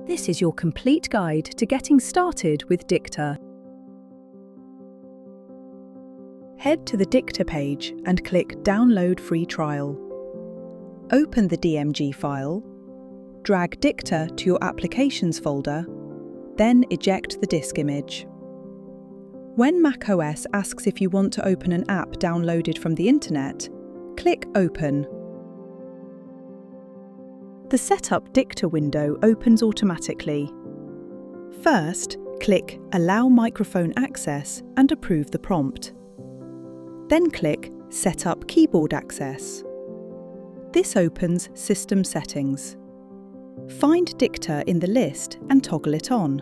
This is your complete guide to getting started with Dicta. Head to the Dicta page and click Download Free Trial. Open the DMG file, drag Dicta to your Applications folder, then eject the disk image. When macOS asks if you want to open an app downloaded from the internet, click Open. The Setup Dicta window opens automatically. First, click Allow microphone access and approve the prompt. Then click Set up keyboard access. This opens System Settings. Find Dicta in the list and toggle it on.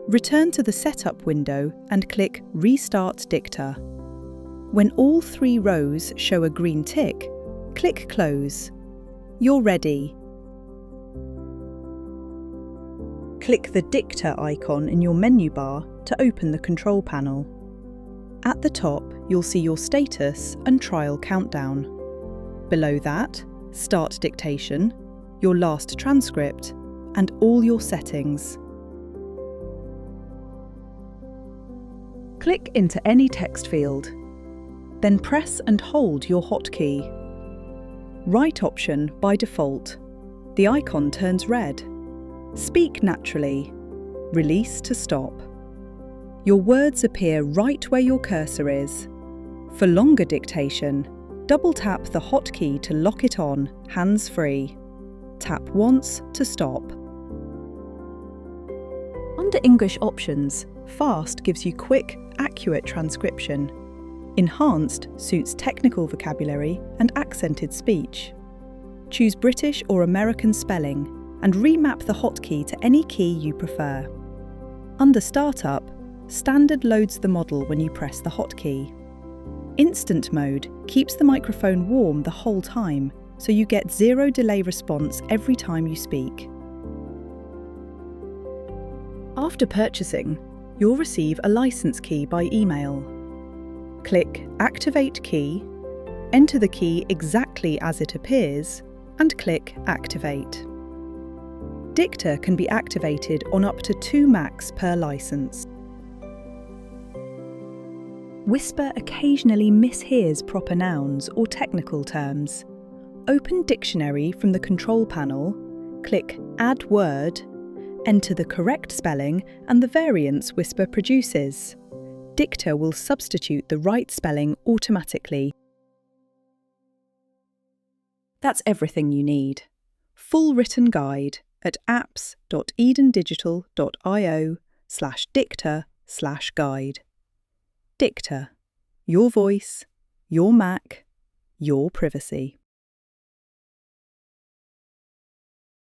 Return to the Setup window and click Restart Dicta. When all 3 rows show a green tick, click Close. You're ready. Click the Dicta icon in your menu bar to open the control panel. At the top, you'll see your status and trial countdown. Below that, Start Dictation, your last transcript, and all your settings. Click into any text field. Then press and hold your hotkey. Write option by default. The icon turns red. Speak naturally. Release to stop. Your words appear right where your cursor is. For longer dictation, double-tap the hotkey to lock it on, hands-free. Tap once to stop. Under English options, Fast gives you quick, accurate transcription. Enhanced suits technical vocabulary and accented speech. Choose British or American spelling and remap the hotkey to any key you prefer. Under Startup, Standard loads the model when you press the hotkey. Instant mode keeps the microphone warm the whole time, so you get 0 delay response every time you speak. After purchasing, you'll receive a license key by email. Click Activate Key, enter the key exactly as it appears, and click Activate. Dicta can be activated on up to 2 Macs per license. Whisper occasionally mishears proper nouns or technical terms. Open Dictionary from the control panel, click Add Word, enter the correct spelling and the variants Whisper produces. Dicta will substitute the right spelling automatically. That's everything you need. Full written guide at apps.edendigital.io/dicta/guide. Dicta. Your voice, your Mac, your privacy.